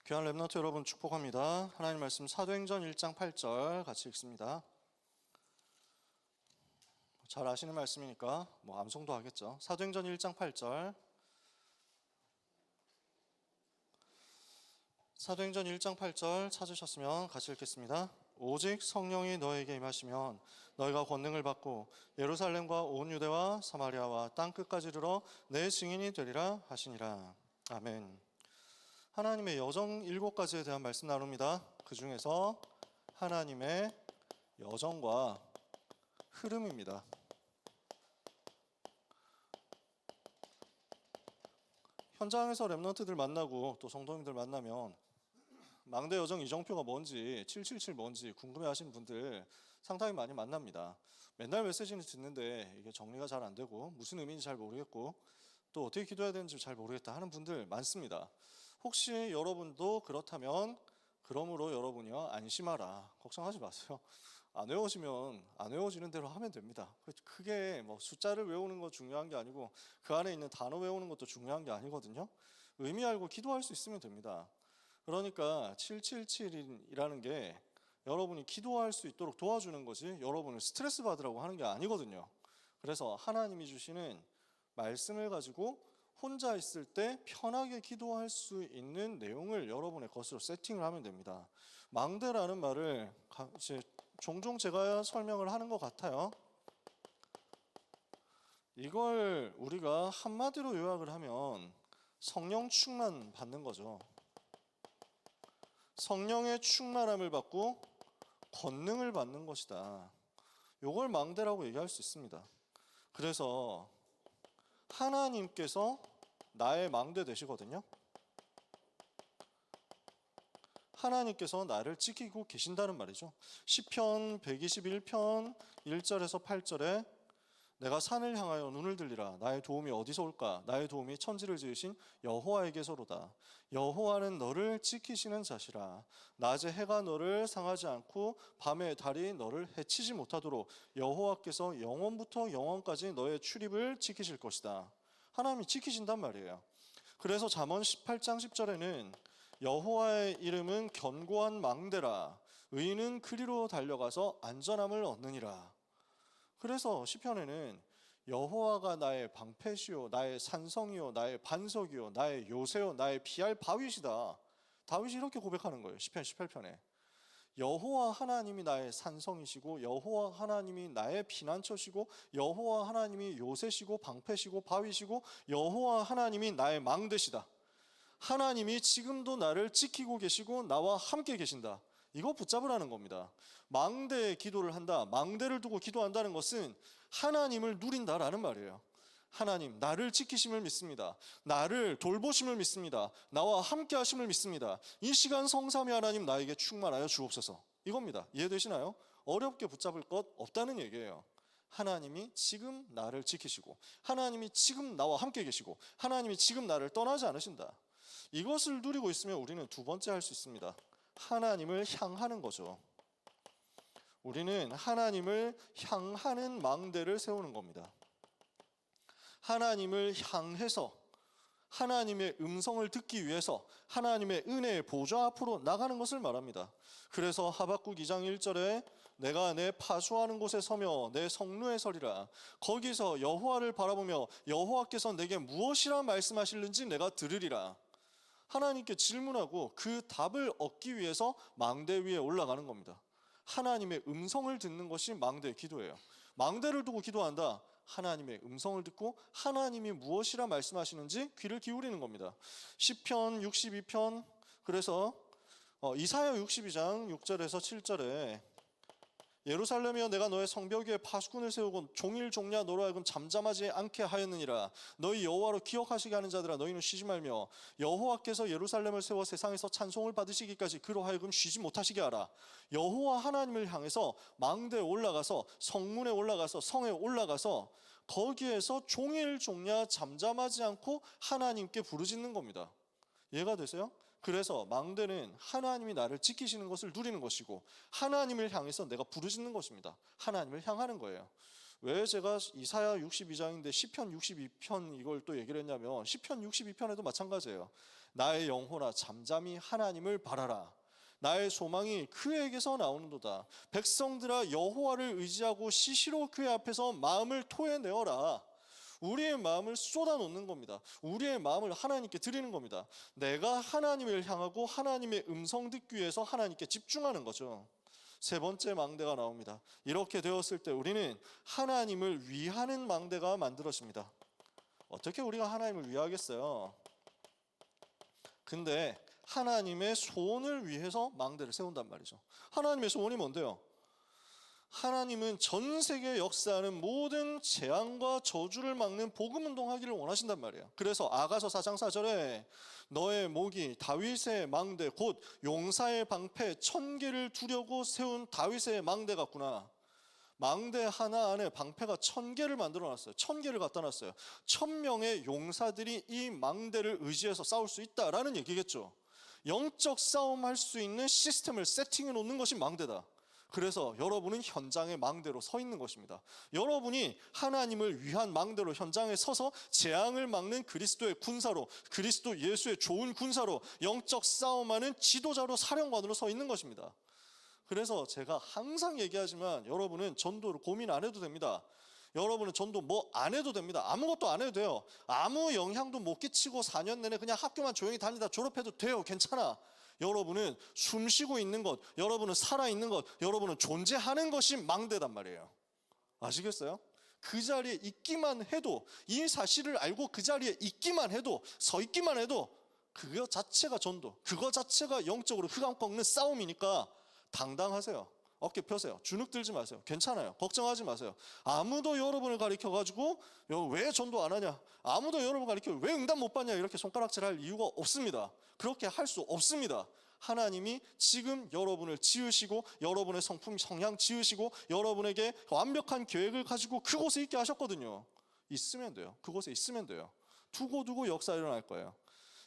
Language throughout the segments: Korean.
귀한 랩넌트 여러분 축복합니다. 하나님 말씀 사도행전 1장 8절 같이 읽습니다. 잘 아시는 말씀이니까 암송도 하겠죠. 사도행전 1장 8절. 사도행전 1장 8절 찾으셨으면 같이 읽겠습니다. 오직 성령이 너에게 임하시면 너희가 권능을 받고 예루살렘과 온 유대와 사마리아와 땅끝까지 이르러 내 증인이 되리라 하시니라. 아멘. 하나님의 여정 7가지에 대한 말씀 나눕니다. 그 중에서 하나님의 여정과 흐름입니다. 현장에서 랩넌트들 만나고 또 성도님들 만나면 망대 여정 이정표가 뭔지 777 뭔지 궁금해하시는 분들 상당히 많이 만납니다. 맨날 메시지는 듣는데 이게 정리가 잘 안 되고 무슨 의미인지 잘 모르겠고 또 어떻게 기도해야 되는지 잘 모르겠다 하는 분들 많습니다. 혹시 여러분도 그렇다면 그러므로 여러분이요 안심하라, 걱정하지 마세요. 안 외워지면 안 외워지는 대로 하면 됩니다. 크게 숫자를 외우는 거 중요한 게 아니고 그 안에 있는 단어 외우는 것도 중요한 게 아니거든요. 의미 알고 기도할 수 있으면 됩니다. 그러니까 777이라는 게 여러분이 기도할 수 있도록 도와주는 거지 여러분을 스트레스 받으라고 하는 게 아니거든요. 그래서 하나님이 주시는 말씀을 가지고 혼자 있을 때 편하게 기도할 수 있는 내용을 여러분의 것으로 세팅을 하면 됩니다. 망대라는 말을 종종 제가 설명을 하는 것 같아요. 이걸 우리가 한마디로 요약을 하면 성령 충만 받는 거죠. 성령의 충만함을 받고 권능을 받는 것이다. 이걸 망대라고 얘기할 수 있습니다. 그래서 하나님께서 나의 망대 되시거든요. 하나님께서 나를 지키고 계신다는 말이죠. 시편 121편 1절에서 8절에 내가 산을 향하여 눈을 들리라. 나의 도움이 어디서 올까? 나의 도움이 천지를 지으신 여호와에게서로다. 여호와는 너를 지키시는 자시라. 낮에 해가 너를 상하지 않고 밤에 달이 너를 해치지 못하도록 여호와께서 영원부터 영원까지 너의 출입을 지키실 것이다. 하나님이 지키신단 말이에요. 그래서 잠언 18장 10절에는 여호와의 이름은 견고한 망대라. 의인은 그리로 달려가서 안전함을 얻느니라. 그래서 시편에는 여호와가 나의 방패시요 나의 산성이요 나의 반석이요 나의 요새요 나의 피할 바위시다. 다윗이 이렇게 고백하는 거예요. 시편 18편에 여호와 하나님이 나의 산성이시고 여호와 하나님이 나의 피난처시고 여호와 하나님이 요새시고 방패시고 바위시고 여호와 하나님이 나의 망대시다. 하나님이 지금도 나를 지키고 계시고 나와 함께 계신다. 이거 붙잡으라는 겁니다. 망대에 기도를 한다. 망대를 두고 기도한다는 것은 하나님을 누린다라는 말이에요. 하나님, 나를 지키심을 믿습니다. 나를 돌보심을 믿습니다. 나와 함께 하심을 믿습니다. 이 시간 성삼위 하나님 나에게 충만하여 주옵소서. 이겁니다. 이해되시나요? 어렵게 붙잡을 것 없다는 얘기예요. 하나님이 지금 나를 지키시고 하나님이 지금 나와 함께 계시고 하나님이 지금 나를 떠나지 않으신다. 이것을 누리고 있으면 우리는 두 번째 할 수 있습니다. 하나님을 향하는 거죠. 우리는 하나님을 향하는 망대를 세우는 겁니다. 하나님을 향해서 하나님의 음성을 듣기 위해서 하나님의 은혜의 보좌 앞으로 나가는 것을 말합니다. 그래서 하박국 2장 1절에 내가 내 파수하는 곳에 서며 내 성루에 서리라. 거기서 여호와를 바라보며 여호와께서 내게 무엇이라 말씀하실는지 내가 들으리라. 하나님께 질문하고 그 답을 얻기 위해서 망대 위에 올라가는 겁니다. 하나님의 음성을 듣는 것이 망대의 기도예요. 망대를 두고 기도한다. 하나님의 음성을 듣고 하나님이 무엇이라 말씀하시는지 귀를 기울이는 겁니다. 시편 62편 그래서 이사야 62장 6절에서 7절에 예루살렘이여 내가 너의 성벽 위에 파수꾼을 세우고 종일 종야 너로 하여금 잠잠하지 않게 하였느니라. 너희 여호와로 기억하시게 하는 자들아 너희는 쉬지 말며 여호와께서 예루살렘을 세워 세상에서 찬송을 받으시기까지 그로 하여금 쉬지 못하시게 하라. 여호와 하나님을 향해서 망대에 올라가서 성문에 올라가서 성에 올라가서 거기에서 종일 종야 잠잠하지 않고 하나님께 부르짖는 겁니다. 이해가 되세요? 그래서 망대는 하나님이 나를 지키시는 것을 누리는 것이고 하나님을 향해서 내가 부르짖는 것입니다. 하나님을 향하는 거예요. 왜 제가 이사야 62장인데 시편 62편 이걸 또 얘기를 했냐면 시편 62편에도 마찬가지예요. 나의 영혼아 잠잠히 하나님을 바라라. 나의 소망이 그에게서 나오는도다. 백성들아 여호와를 의지하고 시시로 그의 앞에서 마음을 토해내어라. 우리의 마음을 쏟아놓는 겁니다. 우리의 마음을 하나님께 드리는 겁니다. 내가 하나님을 향하고 하나님의 음성 듣기 위해서 하나님께 집중하는 거죠. 세 번째 망대가 나옵니다. 이렇게 되었을 때 우리는 하나님을 위하는 망대가 만들어집니다. 어떻게 우리가 하나님을 위하겠어요? 근데 하나님의 소원을 위해서 망대를 세운단 말이죠. 하나님의 소원이 뭔데요? 하나님은 전 세계에 역사하는 모든 재앙과 저주를 막는 복음 운동하기를 원하신단 말이에요. 그래서 아가서 4장 4절에 너의 목이 다윗의 망대 곧 용사의 방패 1000개를 두려고 세운 다윗의 망대 같구나. 망대 하나 안에 방패가 1000개를 만들어놨어요. 1000개를 갖다 놨어요. 1000명의 용사들이 이 망대를 의지해서 싸울 수 있다라는 얘기겠죠. 영적 싸움할 수 있는 시스템을 세팅해 놓는 것이 망대다. 그래서 여러분은 현장의 망대로 서 있는 것입니다. 여러분이 하나님을 위한 망대로 현장에 서서 재앙을 막는 그리스도의 군사로, 그리스도 예수의 좋은 군사로, 영적 싸움하는 지도자로, 사령관으로 서 있는 것입니다. 그래서 제가 항상 얘기하지만 여러분은 전도를 고민 안 해도 됩니다. 여러분은 전도 뭐 안 해도 됩니다. 아무것도 안 해도 돼요. 아무 영향도 못 끼치고 4년 내내 그냥 학교만 조용히 다니다 졸업해도 돼요. 괜찮아. 여러분은 숨 쉬고 있는 것, 여러분은 살아있는 것, 여러분은 존재하는 것이 망대단 말이에요. 아시겠어요? 그 자리에 있기만 해도, 이 사실을 알고 그 자리에 있기만 해도, 서 있기만 해도 그거 자체가 전도, 그거 자체가 영적으로 흑암 꺾는 싸움이니까 당당하세요. 어깨 펴세요. 주눅 들지 마세요. 괜찮아요. 걱정하지 마세요. 아무도 여러분을 가리켜가지고 왜 전도 안 하냐, 아무도 여러분 가리켜 왜 응답 못 받냐 이렇게 손가락질할 이유가 없습니다. 그렇게 할 수 없습니다. 하나님이 지금 여러분을 지으시고 여러분의 성품 성향 지으시고 여러분에게 완벽한 계획을 가지고 그곳에 있게 하셨거든요. 있으면 돼요. 그곳에 있으면 돼요. 두고두고 역사 일어날 거예요.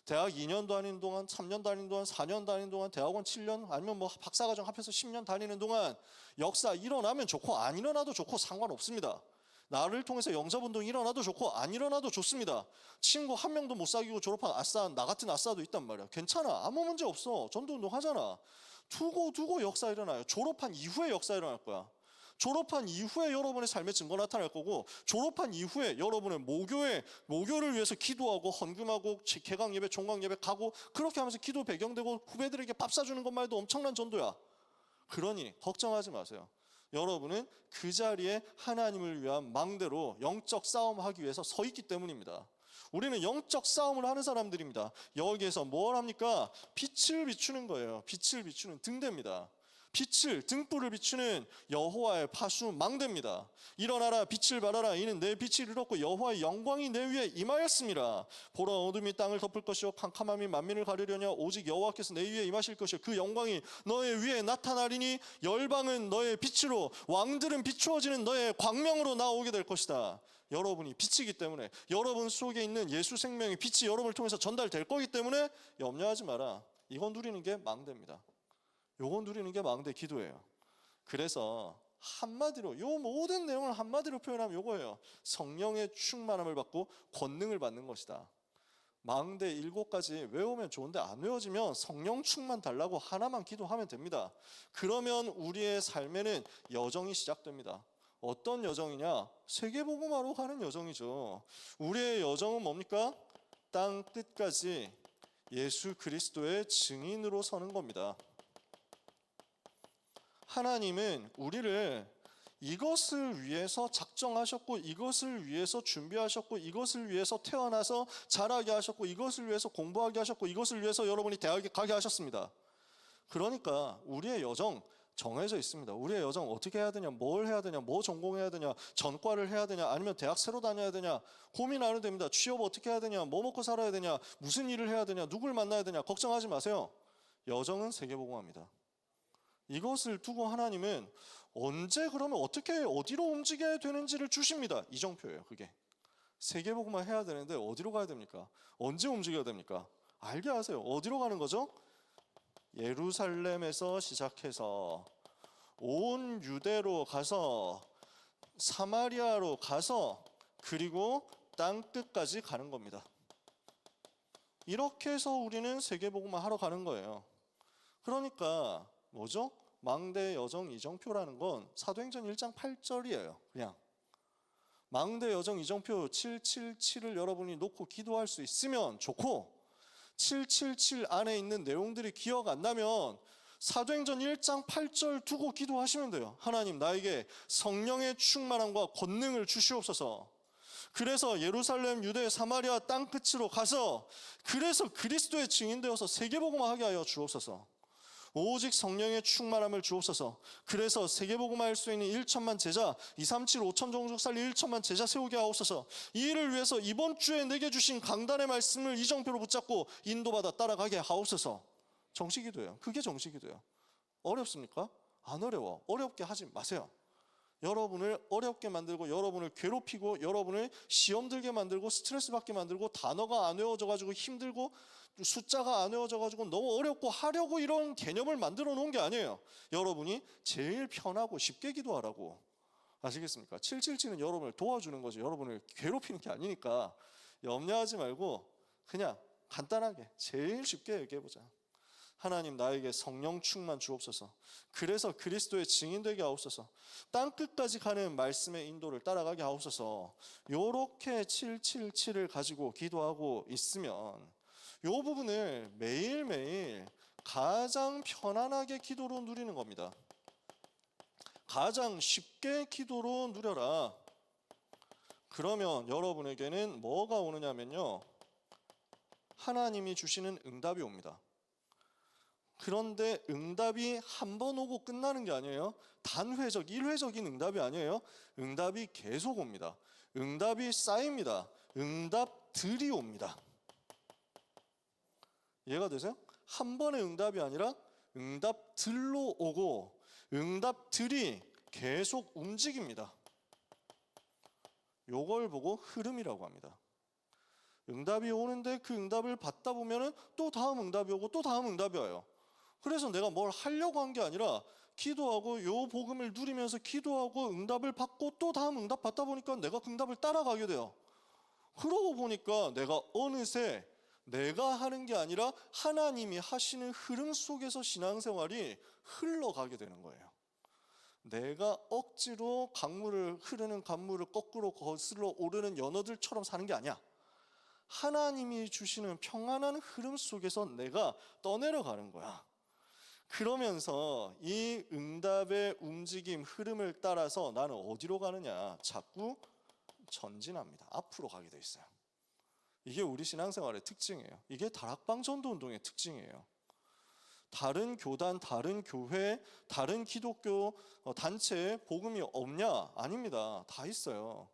대학 2년 다니는 동안, 3년 다니는 동안, 4년 다니는 동안, 대학원 7년 아니면 뭐 박사과정 합해서 10년 다니는 동안 역사 일어나면 좋고 안 일어나도 좋고 상관없습니다. 나를 통해서 영접운동이 일어나도 좋고 안 일어나도 좋습니다. 친구 한 명도 못 사귀고 졸업한 아싸, 나 같은 아싸도 있단 말이야. 괜찮아. 아무 문제 없어. 전도운동 하잖아. 두고 역사 일어나요. 졸업한 이후에 역사 일어날 거야. 졸업한 이후에 여러분의 삶의 증거 나타날 거고, 졸업한 이후에 여러분의 모교를 위해서 기도하고 헌금하고 개강 예배, 종강 예배 가고 그렇게 하면서 기도 배경되고 후배들에게 밥 사주는 것만 해도 엄청난 전도야. 그러니 걱정하지 마세요. 여러분은 그 자리에 하나님을 위한 망대로 영적 싸움하기 위해서 서 있기 때문입니다. 우리는 영적 싸움을 하는 사람들입니다. 여기에서 뭘 합니까? 빛을 비추는 거예요. 빛을 비추는 등대입니다. 등불을 비추는 여호와의 파수 망대입니다. 일어나라 빛을 발하라 이는 내 빛이 이르렀고 여호와의 영광이 내 위에 임하였습니다. 보라 어둠이 땅을 덮을 것이요 캄캄함이 만민을 가리려냐 오직 여호와께서 내 위에 임하실 것이요 그 영광이 너의 위에 나타나리니 열방은 너의 빛으로 왕들은 비추어지는 너의 광명으로 나오게 될 것이다. 여러분이 빛이기 때문에, 여러분 속에 있는 예수 생명의 빛이 여러분을 통해서 전달될 거기 때문에 염려하지 마라. 이건 누리는 게 망대입니다. 요건 누리는 게 망대 기도예요. 그래서 한마디로 요 모든 내용을 한마디로 표현하면 요거예요. 성령의 충만함을 받고 권능을 받는 것이다. 망대 7가지 외우면 좋은데 안 외워지면 성령 충만 달라고 하나만 기도하면 됩니다. 그러면 우리의 삶에는 여정이 시작됩니다. 어떤 여정이냐? 세계복음화로 가는 여정이죠. 우리의 여정은 뭡니까? 땅 끝까지 예수 그리스도의 증인으로 서는 겁니다. 하나님은 우리를 이것을 위해서 작정하셨고, 이것을 위해서 준비하셨고, 이것을 위해서 태어나서 자라게 하셨고, 이것을 위해서 공부하게 하셨고, 이것을 위해서 여러분이 대학에 가게 하셨습니다. 그러니까 우리의 여정 정해져 있습니다. 우리의 여정 어떻게 해야 되냐, 뭘 해야 되냐, 뭐 전공해야 되냐, 전과를 해야 되냐, 아니면 대학 새로 다녀야 되냐, 고민 안 해도 됩니다. 취업 어떻게 해야 되냐, 뭐 먹고 살아야 되냐, 무슨 일을 해야 되냐, 누굴 만나야 되냐, 걱정하지 마세요. 여정은 세계복음화입니다. 이것을 두고 하나님은 언제 그러면 어떻게 어디로 움직여야 되는지를 주십니다. 이정표예요. 그게 세계복음화 해야 되는데 어디로 가야 됩니까? 언제 움직여야 됩니까? 알게 하세요. 어디로 가는 거죠? 예루살렘에서 시작해서 온 유대로 가서 사마리아로 가서 그리고 땅 끝까지 가는 겁니다. 이렇게 해서 우리는 세계복음화 하러 가는 거예요. 그러니까 뭐죠? 망대 여정 이정표라는 건 사도행전 1장 8절이에요. 그냥 망대 여정 이정표 777을 여러분이 놓고 기도할 수 있으면 좋고, 777 안에 있는 내용들이 기억 안 나면 사도행전 1장 8절 두고 기도하시면 돼요. 하나님, 나에게 성령의 충만함과 권능을 주시옵소서. 그래서 예루살렘, 유대, 사마리아 땅 끝으로 가서 그래서 그리스도의 증인 되어서 세계복음화하게 하여 주옵소서. 오직 성령의 충만함을 주옵소서. 그래서 세계복음화할 수 있는 1천만 제자, 237, 5천 종족 살리 1천만 제자 세우게 하옵소서. 이 일을 위해서 이번 주에 내게 주신 강단의 말씀을 이정표로 붙잡고 인도받아 따라가게 하옵소서. 정식기도예요. 그게 정식기도예요. 어렵습니까? 안 어려워. 어렵게 하지 마세요. 여러분을 어렵게 만들고 여러분을 괴롭히고 여러분을 시험 들게 만들고 스트레스 받게 만들고 단어가 안 외워져 가지고 힘들고 숫자가 안 외워져 가지고 너무 어렵고 하려고 이런 개념을 만들어 놓은 게 아니에요. 여러분이 제일 편하고 쉽게 기도하라고. 아시겠습니까? 777은 여러분을 도와주는 거지 여러분을 괴롭히는 게 아니니까 염려하지 말고 그냥 간단하게 제일 쉽게 얘기해보자. 하나님, 나에게 성령 충만 주옵소서. 그래서 그리스도의 증인 되게 하옵소서. 땅끝까지 가는 말씀의 인도를 따라가게 하옵소서. 요렇게 777을 가지고 기도하고 있으면 요 부분을 매일매일 가장 편안하게 기도로 누리는 겁니다. 가장 쉽게 기도로 누려라. 그러면 여러분에게는 뭐가 오느냐면요, 하나님이 주시는 응답이 옵니다. 그런데 응답이 한 번 오고 끝나는 게 아니에요. 단회적, 일회적인 응답이 아니에요. 응답이 계속 옵니다. 응답이 쌓입니다. 응답들이 옵니다. 이해가 되세요? 한 번의 응답이 아니라 응답들로 오고 응답들이 계속 움직입니다. 요걸 보고 흐름이라고 합니다. 응답이 오는데 그 응답을 받다 보면은 또 다음 응답이 오고 또 다음 응답이 와요. 그래서 내가 뭘 하려고 한 게 아니라 기도하고 요 복음을 누리면서 기도하고 응답을 받고 또 다음 응답 받다 보니까 내가 그 응답을 따라가게 돼요. 그러고 보니까 내가 어느새 내가 하는 게 아니라 하나님이 하시는 흐름 속에서 신앙생활이 흘러가게 되는 거예요. 내가 억지로 흐르는 강물을 거꾸로 거슬러 오르는 연어들처럼 사는 게 아니야. 하나님이 주시는 평안한 흐름 속에서 내가 떠내려가는 거야. 그러면서 이 응답의 움직임, 흐름을 따라서 나는 어디로 가느냐? 자꾸 전진합니다. 앞으로 가게 돼 있어요. 이게 우리 신앙생활의 특징이에요. 이게 다락방 전도운동의 특징이에요. 다른 교단, 다른 교회, 다른 기독교 단체에 복음이 없냐? 아닙니다. 다 있어요.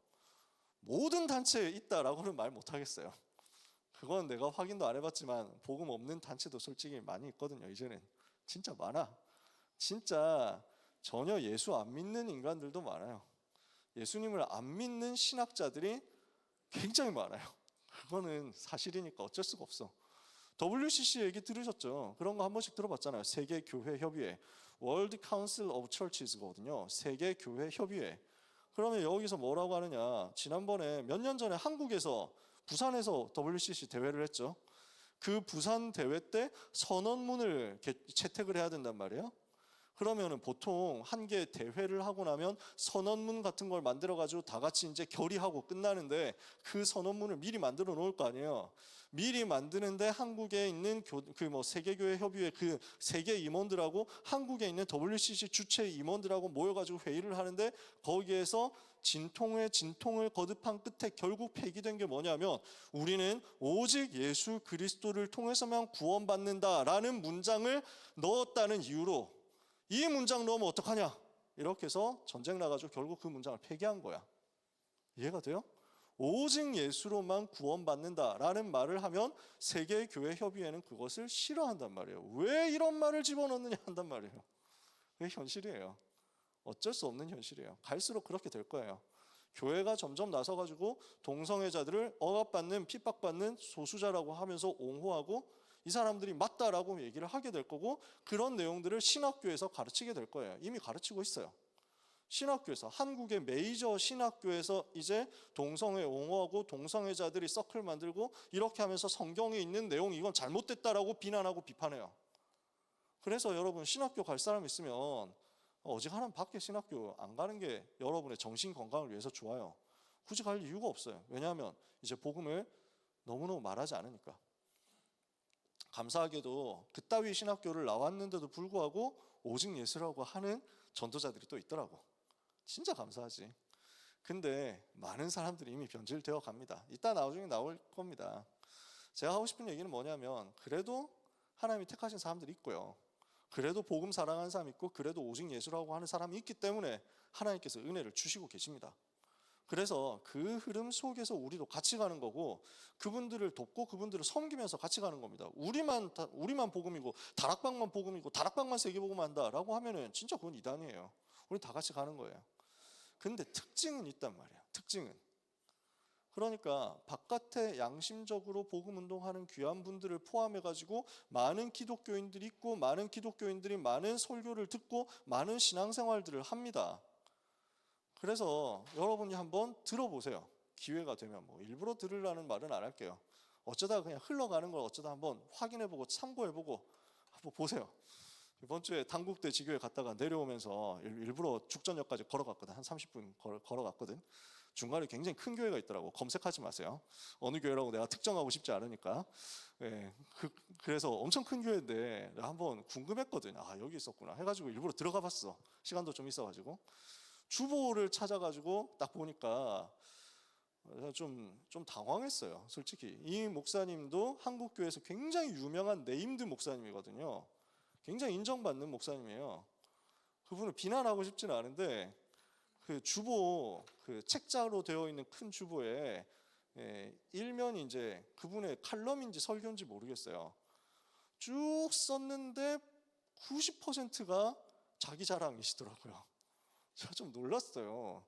모든 단체에 있다라고는 말 못하겠어요. 그건 내가 확인도 안 해봤지만 복음 없는 단체도 솔직히 많이 있거든요. 이제는 진짜 많아. 진짜 전혀 예수 안 믿는 인간들도 많아요. 예수님을 안 믿는 신학자들이 굉장히 많아요. 그거는 사실이니까 어쩔 수가 없어. WCC 얘기 들으셨죠? 그런 거 한 번씩 들어봤잖아요. 세계교회협의회, World Council of Churches거든요. 세계교회협의회. 그러면 여기서 뭐라고 하느냐? 지난번에 몇 년 전에 한국에서 부산에서 WCC 대회를 했죠. 그 부산 대회 때 선언문을 채택을 해야 된단 말이에요. 그러면은 보통 한 개 대회를 하고 나면 선언문 같은 걸 만들어 가지고 다 같이 이제 결의하고 끝나는데 그 선언문을 미리 만들어 놓을 거 아니에요. 미리 만드는데 한국에 있는 세계교회 협의회 그 세계 임원들하고 한국에 있는 WCC 주최 임원들하고 모여가지고 회의를 하는데 거기에서 진통을 거듭한 끝에 결국 폐기된 게 뭐냐면 우리는 오직 예수 그리스도를 통해서만 구원받는다라는 문장을 넣었다는 이유로 이 문장 넣으면 어떡하냐 이렇게 해서 전쟁 나가지고 결국 그 문장을 폐기한 거야. 이해가 돼요? 오직 예수로만 구원받는다라는 말을 하면 세계교회협의회는 그것을 싫어한단 말이에요. 왜 이런 말을 집어넣느냐 한단 말이에요. 그게 현실이에요. 어쩔 수 없는 현실이에요. 갈수록 그렇게 될 거예요. 교회가 점점 나서가지고 동성애자들을 억압받는 핍박받는 소수자라고 하면서 옹호하고 이 사람들이 맞다라고 얘기를 하게 될 거고 그런 내용들을 신학교에서 가르치게 될 거예요. 이미 가르치고 있어요. 신학교에서, 한국의 메이저 신학교에서 이제 동성애 옹호하고 동성애자들이 서클 만들고 이렇게 하면서 성경에 있는 내용 이건 잘못됐다라고 비난하고 비판해요. 그래서 여러분 신학교 갈 사람 있으면 어지간하면 밖에 신학교 안 가는 게 여러분의 정신 건강을 위해서 좋아요. 굳이 갈 이유가 없어요. 왜냐하면 이제 복음을 너무너무 말하지 않으니까. 감사하게도 그따위 신학교를 나왔는데도 불구하고 오직 예수라고 하는 전도자들이 또 있더라고. 진짜 감사하지. 근데 많은 사람들이 이미 변질되어 갑니다. 이따 나중에 나올 겁니다. 제가 하고 싶은 얘기는 뭐냐면 그래도 하나님이 택하신 사람들이 있고요. 그래도 복음 사랑하는 사람이 있고 그래도 오직 예수라고 하는 사람이 있기 때문에 하나님께서 은혜를 주시고 계십니다. 그래서 그 흐름 속에서 우리도 같이 가는 거고 그분들을 돕고 그분들을 섬기면서 같이 가는 겁니다. 우리만 복음이고 다락방만 복음이고 다락방만 세계복음한다라고 하면은 진짜 그건 이단이에요. 우리 다 같이 가는 거예요. 근데 특징은 있단 말이에요. 특징은. 그러니까 바깥에 양심적으로 복음 운동하는 귀한 분들을 포함해가지고 많은 기독교인들이 있고 많은 기독교인들이 많은 설교를 듣고 많은 신앙생활들을 합니다. 그래서 여러분이 한번 들어보세요. 기회가 되면 뭐 일부러 들으라는 말은 안 할게요. 어쩌다 그냥 흘러가는 걸 어쩌다 한번 확인해보고 참고해보고 한번 보세요. 이번 주에 당국대 지교에 갔다가 내려오면서 일부러 죽전역까지 걸어갔거든. 한 30분 걸어갔거든. 중간에 굉장히 큰 교회가 있더라고. 검색하지 마세요. 어느 교회라고 내가 특정하고 싶지 않으니까. 예, 그래서 엄청 큰 교회인데 한번 궁금했거든. 아, 여기 있었구나 해가지고 일부러 들어가 봤어. 시간도 좀 있어가지고. 주보를 찾아가지고 딱 보니까 좀 당황했어요. 솔직히 이 목사님도 한국교회에서 굉장히 유명한 네임드 목사님이거든요. 굉장히 인정받는 목사님이에요. 그분을 비난하고 싶지는 않은데 그 주보, 그 책자로 되어 있는 큰 주보에 일면이 이제 그분의 칼럼인지 설교인지 모르겠어요. 쭉 썼는데 90%가 자기 자랑이시더라고요. 제가 좀 놀랐어요.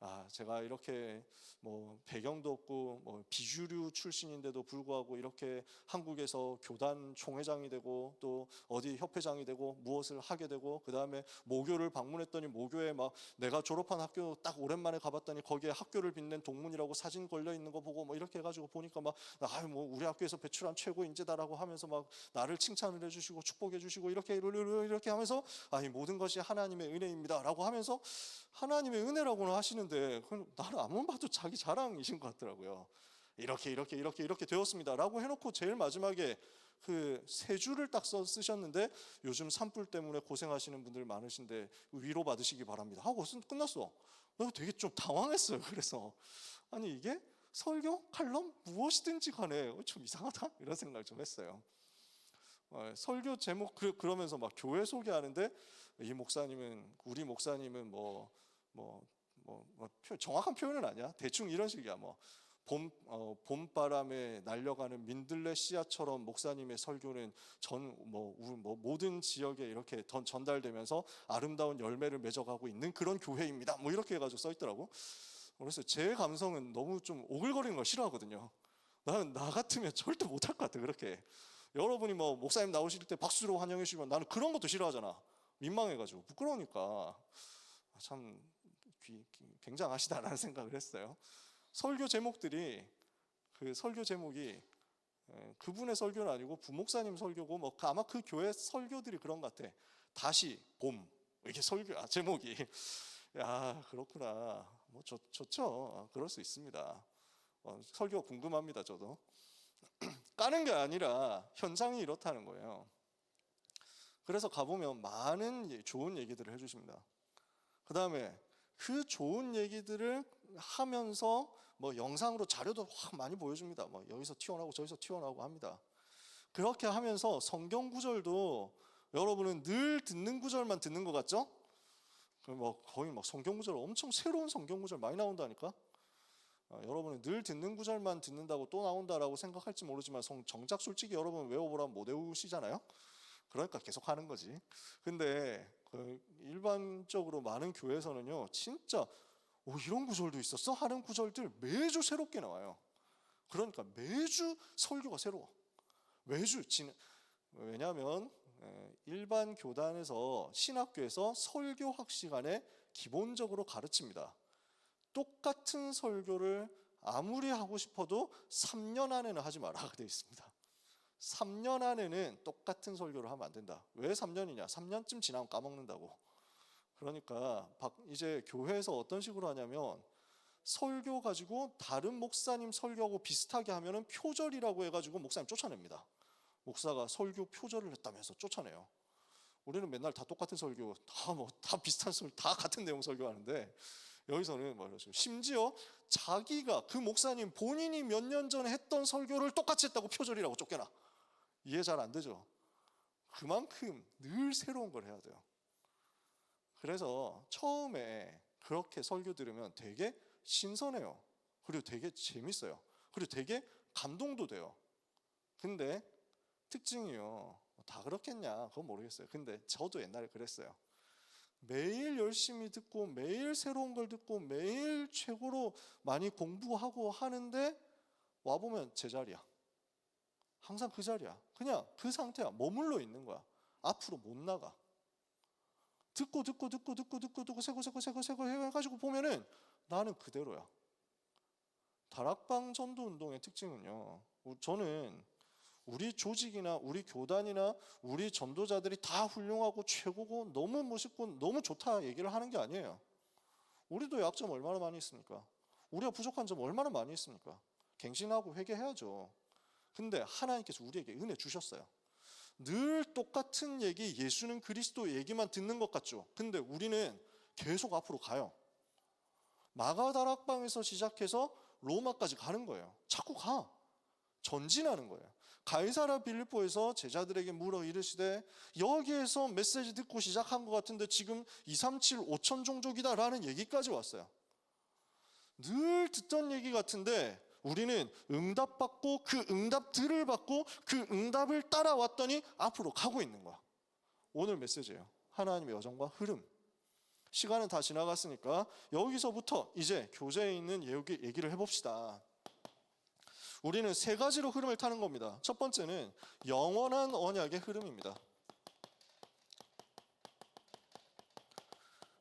아, 제가 이렇게 뭐 배경도 없고 뭐 비주류 출신인데도 불구하고 이렇게 한국에서 교단 총회장이 되고 또 어디 협회장이 되고 무엇을 하게 되고 그 다음에 모교를 방문했더니 모교에 막 내가 졸업한 학교 딱 오랜만에 가봤더니 거기에 학교를 빛낸 동문이라고 사진 걸려 있는 거 보고 뭐 이렇게 해가지고 보니까 막 뭐 우리 학교에서 배출한 최고 인재다라고 하면서 막 나를 칭찬을 해주시고 축복해주시고 이렇게 하면서 이 모든 것이 하나님의 은혜입니다라고 하면서 하나님의 은혜라고는 하시는데 나는 아무리 봐도 자기 자랑이신 것 같더라고요. 이렇게 되었습니다라고 해놓고 제일 마지막에 그 세 줄을 딱 쓰셨는데 요즘 산불 때문에 고생하시는 분들 많으신데 위로 받으시기 바랍니다 하고 끝났어. 내가 되게 좀 당황했어요. 그래서 아니 이게 설교? 칼럼? 무엇이든지 간에 좀 이상하다? 이런 생각을 좀 했어요. 설교 제목 그러면서 막 교회 소개하는데 우리 목사님은 정확한 표현은 아니야. 대충 이런 식이야. 봄바람에 날려가는 민들레 씨앗처럼 목사님의 설교는 모든 지역에 이렇게 전달되면서 아름다운 열매를 맺어가고 있는 그런 교회입니다. 이렇게 해가지고 써 있더라고. 그래서 제 감성은 너무 좀 오글거리는 걸 싫어하거든요. 나 같으면 절대 못할 것 같아. 그렇게 여러분이 목사님 나오실 때 박수로 환영해 주시면 나는 그런 것도 싫어하잖아. 민망해가지고 부끄러우니까 참 굉장하시다라는 생각을 했어요. 설교 제목들이 설교 제목이 그분의 설교는 아니고 부목사님 설교고 아마 그 교회 설교들이 그런 것 같아. 다시 봄 이게 설교 제목이. 야, 그렇구나. 좋죠. 그럴 수 있습니다. 설교가 궁금합니다. 저도 까는 게 아니라 현장이 이렇다는 거예요. 그래서 가보면 많은 좋은 얘기들을 해주십니다. 그 다음에 그 좋은 얘기들을 하면서 영상으로 자료도 확 많이 보여줍니다. 여기서 튀어나오고 저기서 튀어나오고 합니다. 그렇게 하면서 성경 구절도 여러분은 늘 듣는 구절만 듣는 것 같죠? 거의 성경 구절 엄청 새로운 성경 구절 많이 나온다니까. 여러분은 늘 듣는 구절만 듣는다고 또 나온다라고 생각할지 모르지만 정작 솔직히 여러분 외워보라면 못 외우시잖아요. 그러니까 계속 하는 거지. 근데 일반적으로 많은 교회에서는요 진짜 이런 구절도 있었어? 하는 구절들 매주 새롭게 나와요. 그러니까 매주 설교가 새로워. 왜냐하면 일반 교단에서 신학교에서 설교학 시간에 기본적으로 가르칩니다. 똑같은 설교를 아무리 하고 싶어도 3년 안에는 하지 말라고 되어 있습니다. 3년 안에는 똑같은 설교를 하면 안 된다. 왜 3년이냐? 3년쯤 지나면 까먹는다고. 그러니까 이제 교회에서 어떤 식으로 하냐면 설교 가지고 다른 목사님 설교하고 비슷하게 하면은 표절이라고 해가지고 목사님 쫓아냅니다. 목사가 설교 표절을 했다면서 쫓아내요. 우리는 맨날 다 똑같은 설교, 다 비슷한 설교, 다 같은 내용 설교하는데 여기서는 말이죠. 심지어 자기가 그 목사님 본인이 몇 년 전에 했던 설교를 똑같이 했다고 표절이라고 쫓겨나. 이해 잘 안 되죠? 그만큼 늘 새로운 걸 해야 돼요. 그래서 처음에 그렇게 설교 들으면 되게 신선해요. 그리고 되게 재밌어요. 그리고 되게 감동도 돼요. 근데 특징이요. 다 그렇겠냐? 그건 모르겠어요. 근데 저도 옛날에 그랬어요. 매일 열심히 듣고 매일 새로운 걸 듣고 매일 최고로 많이 공부하고 하는데 와보면 제자리야. 항상 그 자리야. 그냥 그 상태야. 머물러 있는 거야. 앞으로 못 나가. 듣고 세고 해가지고 보면은 나는 그대로야. 다락방 전도 운동의 특징은요. 저는 우리 조직이나 우리 교단이나 우리 전도자들이 다 훌륭하고 최고고 너무 멋있고 너무 좋다 얘기를 하는 게 아니에요. 우리도 약점 얼마나 많이 있습니까? 우리가 부족한 점 얼마나 많이 있습니까? 갱신하고 회개해야죠. 근데 하나님께서 우리에게 은혜 주셨어요. 늘 똑같은 얘기, 예수는 그리스도 얘기만 듣는 것 같죠. 근데 우리는 계속 앞으로 가요. 마가다락방에서 시작해서 로마까지 가는 거예요. 자꾸 가. 전진하는 거예요. 가이사랴 빌립보에서 제자들에게 물어 이르시되 여기에서 메시지 듣고 시작한 것 같은데 지금 237 5천 종족이다 라는 얘기까지 왔어요. 늘 듣던 얘기 같은데 우리는 응답받고 그 응답들을 받고 그 응답을 따라왔더니 앞으로 가고 있는 거야. 오늘 메시지예요. 하나님의 여정과 흐름. 시간은 다 지나갔으니까 여기서부터 이제 교재에 있는 얘기를 해봅시다. 우리는 세 가지로 흐름을 타는 겁니다. 첫 번째는 영원한 언약의 흐름입니다.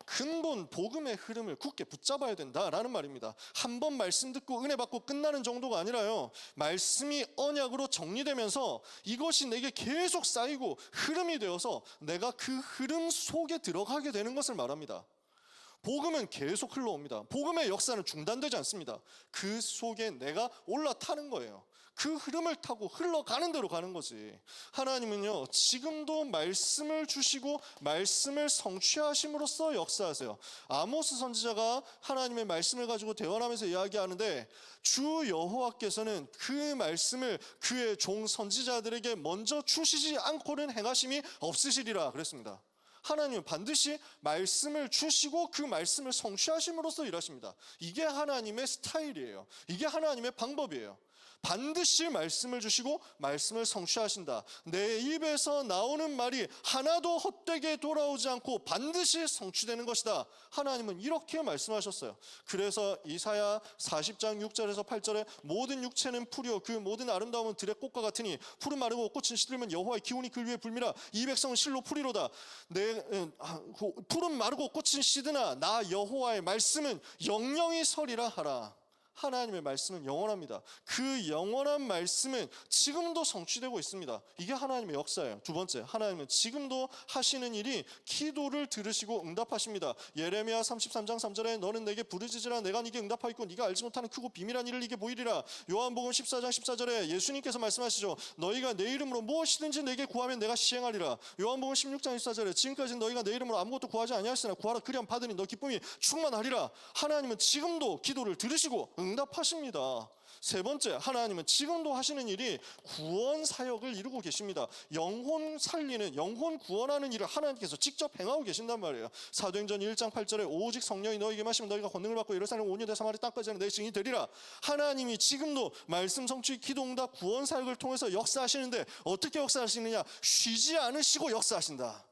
근본 복음의 흐름을 굳게 붙잡아야 된다라는 말입니다. 한 번 말씀 듣고 은혜 받고 끝나는 정도가 아니라요. 말씀이 언약으로 정리되면서 이것이 내게 계속 쌓이고 흐름이 되어서 내가 그 흐름 속에 들어가게 되는 것을 말합니다. 복음은 계속 흘러옵니다. 복음의 역사는 중단되지 않습니다. 그 속에 내가 올라타는 거예요. 그 흐름을 타고 흘러가는 대로 가는 거지. 하나님은요, 지금도 말씀을 주시고 말씀을 성취하심으로써 역사하세요. 아모스 선지자가 하나님의 말씀을 가지고 대화하면서 이야기하는데 주 여호와께서는 그 말씀을 그의 종 선지자들에게 먼저 주시지 않고는 행하심이 없으시리라 그랬습니다. 하나님은 반드시 말씀을 주시고 그 말씀을 성취하심으로써 일하십니다. 이게 하나님의 스타일이에요. 이게 하나님의 방법이에요. 반드시 말씀을 주시고 말씀을 성취하신다. 내 입에서 나오는 말이 하나도 헛되게 돌아오지 않고 반드시 성취되는 것이다. 하나님은 이렇게 말씀하셨어요. 그래서 이사야 40장 6절에서 8절에 모든 육체는 풀이요 그 모든 아름다움은 들의 꽃과 같으니 푸른 마르고 꽃은 시들면 여호와의 기운이 그 위에 불미라. 이 백성은 실로 풀이로다. 푸른 마르고 꽃은 시드나 나 여호와의 말씀은 영영이 서리라 하라. 하나님의 말씀은 영원합니다. 그 영원한 말씀은 지금도 성취되고 있습니다. 이게 하나님의 역사예요. 두 번째, 하나님은 지금도 하시는 일이 기도를 들으시고 응답하십니다. 예레미야 33장 3절에 너는 내게 부르짖으라 내가 네게 응답하겠고 네가 알지 못하는 크고 비밀한 일을 네게 보이리라. 요한복음 14장 14절에 예수님께서 말씀하시죠. 너희가 내 이름으로 무엇이든지 내게 구하면 내가 시행하리라. 요한복음 16장 14절에 지금까지 너희가 내 이름으로 아무것도 구하지 아니하였으나 구하라 그리하면 받으니 너 기쁨이 충만하리라. 하나님은 지금도 기도를 들으시고 응답하십니다. 세 번째, 하나님은 지금도 하시는 일이 구원 사역을 이루고 계십니다. 영혼 살리는, 영혼 구원하는 일을 하나님께서 직접 행하고 계신단 말이에요. 사도행전 1장 8절에 오직 성령이 너희에게 마시면 너희가 권능을 받고 예루살렘 온 유대 사마리 땅까지는 내 증인이 되리라. 하나님이 지금도 말씀 성취 기도 응답 구원 사역을 통해서 역사하시는데 어떻게 역사하시느냐? 쉬지 않으시고 역사하신다.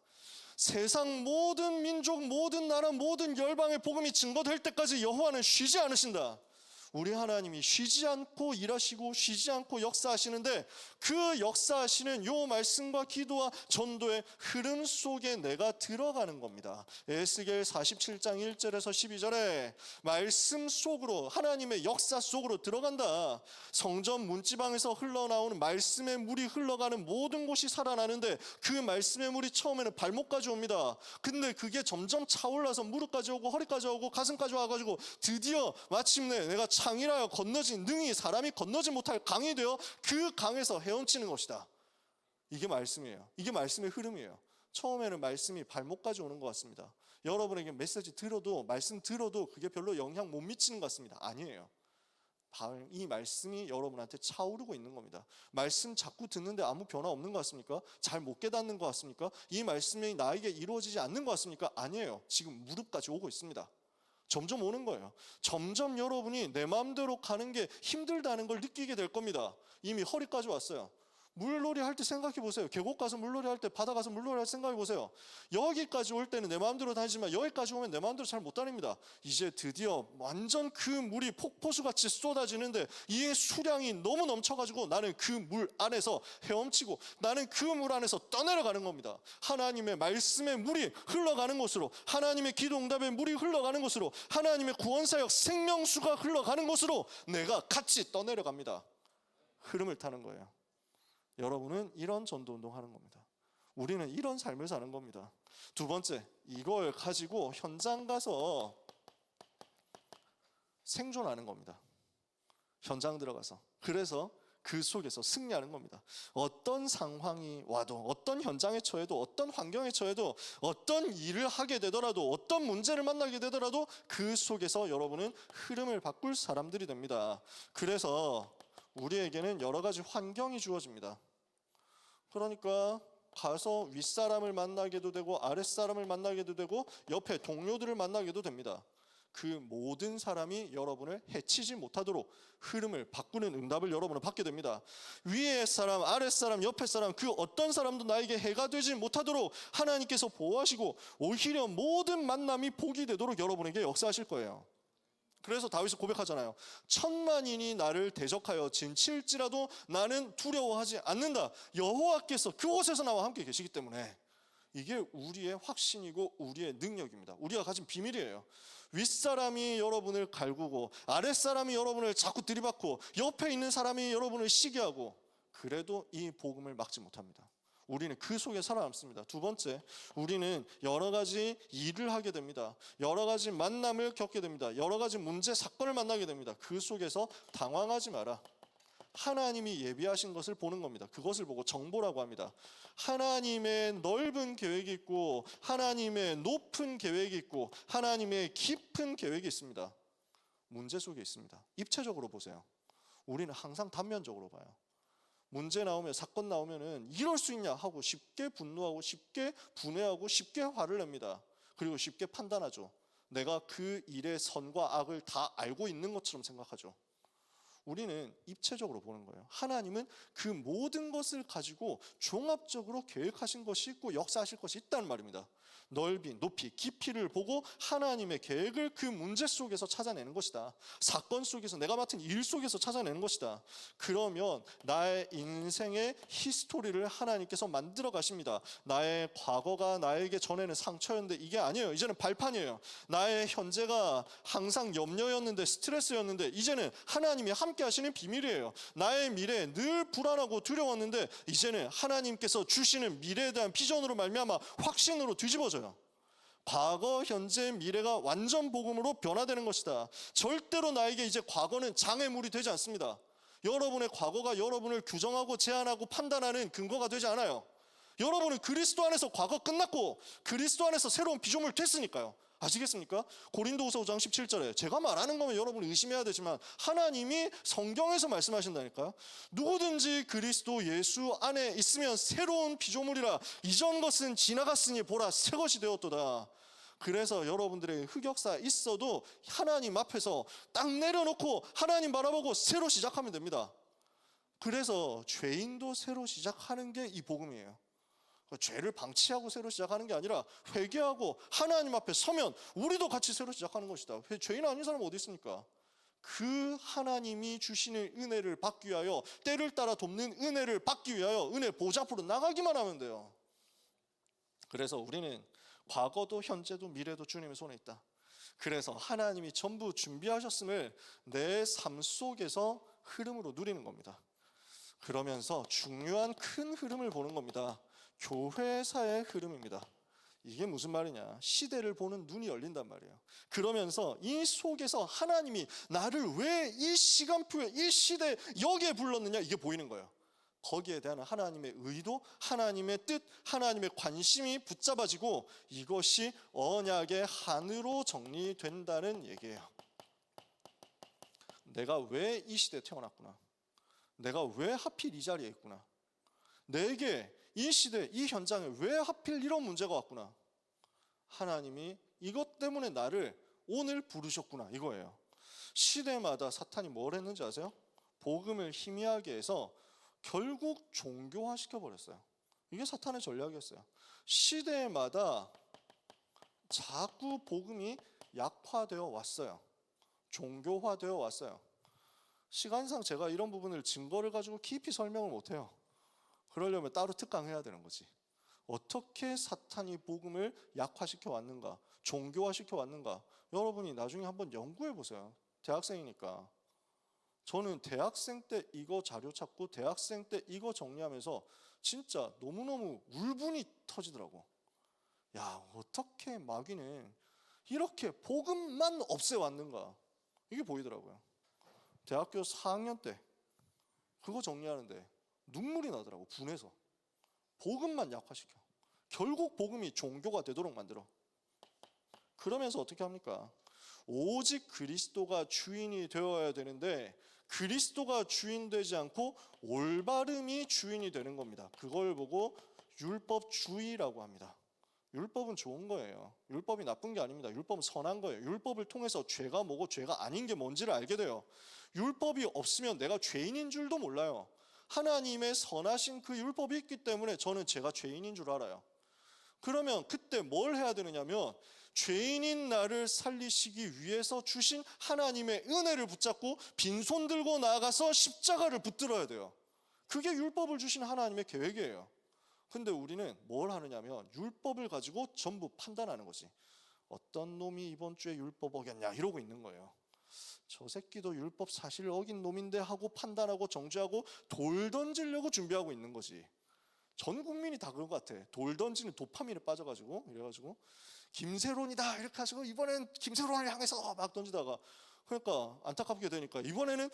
세상 모든 민족, 모든 나라, 모든 열방의 복음이 증거될 때까지 여호와는 쉬지 않으신다. 우리 하나님이 쉬지 않고 일하시고 쉬지 않고 역사하시는데, 그 역사하시는 요 말씀과 기도와 전도의 흐름 속에 내가 들어가는 겁니다. 에스겔 47장 1절에서 12절에 말씀 속으로, 하나님의 역사 속으로 들어간다. 성전 문지방에서 흘러나오는 말씀의 물이 흘러가는 모든 곳이 살아나는데, 그 말씀의 물이 처음에는 발목까지 옵니다. 근데 그게 점점 차올라서 무릎까지 오고 허리까지 오고 가슴까지 와가지고 드디어 마침내 내가 창이라여 건너진 능히 사람이 건너지 못할 강이 되어 그 강에서 헤엄치는 것이다. 이게 말씀이에요. 이게 말씀의 흐름이에요. 처음에는 말씀이 발목까지 오는 것 같습니다. 여러분에게 메시지 들어도, 말씀 들어도 그게 별로 영향 못 미치는 것 같습니다. 아니에요. 이 말씀이 여러분한테 차오르고 있는 겁니다. 말씀 자꾸 듣는데 아무 변화 없는 것 같습니까? 잘 못 깨닫는 것 같습니까? 이 말씀이 나에게 이루어지지 않는 것 같습니까? 아니에요. 지금 무릎까지 오고 있습니다. 점점 오는 거예요. 점점 여러분이 내 마음대로 가는 게 힘들다는 걸 느끼게 될 겁니다. 이미 허리까지 왔어요. 물놀이 할 때 생각해 보세요. 계곡 가서 물놀이 할 때, 바다 가서 물놀이 할 때 생각해 보세요. 여기까지 올 때는 내 마음대로 다니지만 여기까지 오면 내 마음대로 잘 못 다닙니다. 이제 드디어 완전 그 물이 폭포수같이 쏟아지는데, 이 수량이 너무 넘쳐가지고 나는 그 물 안에서 헤엄치고, 나는 그 물 안에서 떠내려가는 겁니다. 하나님의 말씀의 물이 흘러가는 곳으로, 하나님의 기도 응답의 물이 흘러가는 곳으로, 하나님의 구원사역 생명수가 흘러가는 곳으로 내가 같이 떠내려갑니다. 흐름을 타는 거예요. 여러분은 이런 전도운동 하는 겁니다. 우리는 이런 삶을 사는 겁니다. 두 번째, 이걸 가지고 현장 가서 생존하는 겁니다. 현장 들어가서. 그래서 그 속에서 승리하는 겁니다. 어떤 상황이 와도, 어떤 현장에 처해도, 어떤 환경에 처해도, 어떤 일을 하게 되더라도, 어떤 문제를 만나게 되더라도 그 속에서 여러분은 흐름을 바꿀 사람들이 됩니다. 그래서 우리에게는 여러 가지 환경이 주어집니다. 그러니까 가서 윗사람을 만나게도 되고, 아랫사람을 만나게도 되고, 옆에 동료들을 만나게도 됩니다. 그 모든 사람이 여러분을 해치지 못하도록 흐름을 바꾸는 응답을 여러분은 받게 됩니다. 위에 사람, 아랫사람, 옆에 사람, 그 어떤 사람도 나에게 해가 되지 못하도록 하나님께서 보호하시고, 오히려 모든 만남이 복이 되도록 여러분에게 역사하실 거예요. 그래서 다윗이 고백하잖아요. 천만인이 나를 대적하여 진칠지라도 나는 두려워하지 않는다. 여호와께서 그곳에서 나와 함께 계시기 때문에. 이게 우리의 확신이고 우리의 능력입니다. 우리가 가진 비밀이에요. 윗사람이 여러분을 갈구고, 아랫사람이 여러분을 자꾸 들이받고, 옆에 있는 사람이 여러분을 시기하고, 그래도 이 복음을 막지 못합니다. 우리는 그 속에 살아남습니다. 두 번째, 우리는 여러 가지 일을 하게 됩니다. 여러 가지 만남을 겪게 됩니다. 여러 가지 문제, 사건을 만나게 됩니다. 그 속에서 당황하지 마라. 하나님이 예비하신 것을 보는 겁니다. 그것을 보고 정보라고 합니다. 하나님의 넓은 계획이 있고, 하나님의 높은 계획이 있고, 하나님의 깊은 계획이 있습니다. 문제 속에 있습니다. 입체적으로 보세요. 우리는 항상 단면적으로 봐요. 문제 나오면, 사건 나오면은 이럴 수 있냐 하고 쉽게 분노하고, 쉽게 분해하고, 쉽게 화를 냅니다. 그리고 쉽게 판단하죠. 내가 그 일의 선과 악을 다 알고 있는 것처럼 생각하죠. 우리는 입체적으로 보는 거예요. 하나님은 그 모든 것을 가지고 종합적으로 계획하신 것이 있고 역사하실 것이 있다는 말입니다. 넓이, 높이, 깊이를 보고 하나님의 계획을 그 문제 속에서 찾아내는 것이다. 사건 속에서, 내가 맡은 일 속에서 찾아내는 것이다. 그러면 나의 인생의 히스토리를 하나님께서 만들어 가십니다. 나의 과거가 나에게 전에는 상처였는데 이게 아니에요. 이제는 발판이에요. 나의 현재가 항상 염려였는데, 스트레스였는데, 이제는 하나님이 함께 하시는 비밀이에요. 나의 미래 늘 불안하고 두려웠는데 이제는 하나님께서 주시는 미래에 대한 비전으로 말미암아 확신으로 뒤집어져요. 과거, 현재, 미래가 완전 복음으로 변화되는 것이다. 절대로 나에게 이제 과거는 장애물이 되지 않습니다. 여러분의 과거가 여러분을 규정하고 제한하고 판단하는 근거가 되지 않아요. 여러분은 그리스도 안에서 과거 끝났고 그리스도 안에서 새로운 피조물 됐으니까요. 아시겠습니까? 고린도후서 5장 17절에 제가 말하는 거면 여러분 의심해야 되지만 하나님이 성경에서 말씀하신다니까요. 누구든지 그리스도 예수 안에 있으면 새로운 피조물이라, 이전 것은 지나갔으니 보라 새 것이 되었도다. 그래서 여러분들의 흑역사 있어도 하나님 앞에서 딱 내려놓고 하나님 바라보고 새로 시작하면 됩니다. 그래서 죄인도 새로 시작하는 게 이 복음이에요. 죄를 방치하고 새로 시작하는 게 아니라 회개하고 하나님 앞에 서면 우리도 같이 새로 시작하는 것이다. 죄인 아닌 사람은 어디 있습니까? 그 하나님이 주시는 은혜를 받기 위하여, 때를 따라 돕는 은혜를 받기 위하여 은혜 보좌 앞으로 나가기만 하면 돼요. 그래서 우리는 과거도 현재도 미래도 주님의 손에 있다. 그래서 하나님이 전부 준비하셨음을 내 삶 속에서 흐름으로 누리는 겁니다. 그러면서 중요한 큰 흐름을 보는 겁니다. 교회사의 흐름입니다. 이게 무슨 말이냐? 시대를 보는 눈이 열린단 말이에요. 그러면서 이 속에서 하나님이 나를 왜 이 시간표에, 이 시대에 여기에 불렀느냐, 이게 보이는 거예요. 거기에 대한 하나님의 의도, 하나님의 뜻, 하나님의 관심이 붙잡아지고 이것이 언약의 한으로 정리된다는 얘기예요. 내가 왜 이 시대에 태어났구나, 내가 왜 하필 이 자리에 있구나, 내게 이 시대, 이 현장에 왜 하필 이런 문제가 왔구나, 하나님이 이것 때문에 나를 오늘 부르셨구나, 이거예요. 시대마다 사탄이 뭘 했는지 아세요? 복음을 희미하게 해서 결국 종교화 시켜버렸어요. 이게 사탄의 전략이었어요. 시대마다 자꾸 복음이 약화되어 왔어요. 종교화되어 왔어요. 시간상 제가 이런 부분을 증거를 가지고 깊이 설명을 못해요. 그러려면 따로 특강해야 되는 거지. 어떻게 사탄이 복음을 약화시켜 왔는가, 종교화시켜 왔는가, 여러분이 나중에 한번 연구해 보세요. 대학생이니까. 저는 대학생 때 이거 자료 찾고 대학생 때 이거 정리하면서 진짜 너무너무 울분이 터지더라고. 야, 어떻게 마귀는 이렇게 복음만 없애왔는가, 이게 보이더라고요. 대학교 4학년 때 그거 정리하는데 눈물이 나더라고. 분해서 복음만 약화시켜. 결국 복음이 종교가 되도록 만들어. 그러면서 어떻게 합니까? 오직 그리스도가 주인이 되어야 되는데 그리스도가 주인 되지 않고 올바름이 주인이 되는 겁니다. 그걸 보고 율법주의라고 합니다. 율법은 좋은 거예요. 율법이 나쁜 게 아닙니다. 율법은 선한 거예요. 율법을 통해서 죄가 뭐고 죄가 아닌 게 뭔지를 알게 돼요. 율법이 없으면 내가 죄인인 줄도 몰라요. 하나님의 선하신 그 율법이 있기 때문에 저는 제가 죄인인 줄 알아요. 그러면 그때 뭘 해야 되느냐면 죄인인 나를 살리시기 위해서 주신 하나님의 은혜를 붙잡고 빈손 들고 나가서 십자가를 붙들어야 돼요. 그게 율법을 주신 하나님의 계획이에요. 근데 우리는 뭘 하느냐면 율법을 가지고 전부 판단하는 거지. 어떤 놈이 이번 주에 율법 어겼냐 이러고 있는 거예요. 저 새끼도 율법 사실 어긴 놈인데 하고 판단하고 정죄하고 돌 던지려고 준비하고 있는 거지. 전 국민이 다 그런 것 같아. 돌 던지는 도파민에 빠져가지고 이래가지고 김세론이다 이렇게 하시고 이번엔 김세론을 향해서 막 던지다가, 그러니까 안타깝게 되니까 이번에는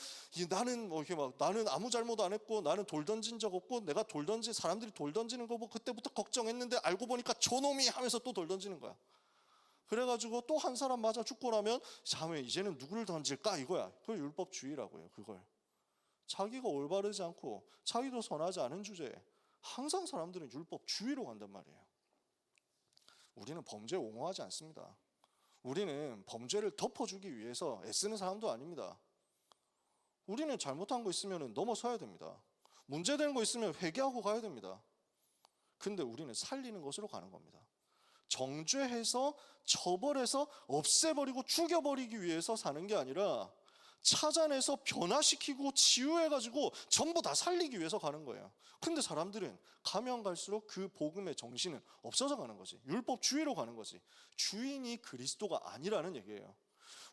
나는 뭐 이렇게 막 나는 아무 잘못 안 했고 나는 돌 던진 적 없고 내가 돌 던진 사람들이 돌 던지는 거 보고 그때부터 걱정했는데 알고 보니까 저놈이 하면서 또 돌 던지는 거야. 그래가지고 또 한 사람 맞아 죽고 나면 자매 이제는 누구를 던질까 이거야. 그걸 율법주의라고 해요. 그걸 자기가 올바르지 않고 자기도 선하지 않은 주제에 항상 사람들은 율법주의로 간단 말이에요. 우리는 범죄에 옹호하지 않습니다. 우리는 범죄를 덮어주기 위해서 애쓰는 사람도 아닙니다. 우리는 잘못한 거 있으면 넘어서야 됩니다. 문제되는 거 있으면 회개하고 가야 됩니다. 근데 우리는 살리는 것으로 가는 겁니다. 정죄해서 처벌해서 없애버리고 죽여버리기 위해서 사는 게 아니라 찾아내서 변화시키고 치유해가지고 전부 다 살리기 위해서 가는 거예요. 근데 사람들은 가면 갈수록 그 복음의 정신은 없어져 가는 거지. 율법주의로 가는 거지. 주인이 그리스도가 아니라는 얘기예요.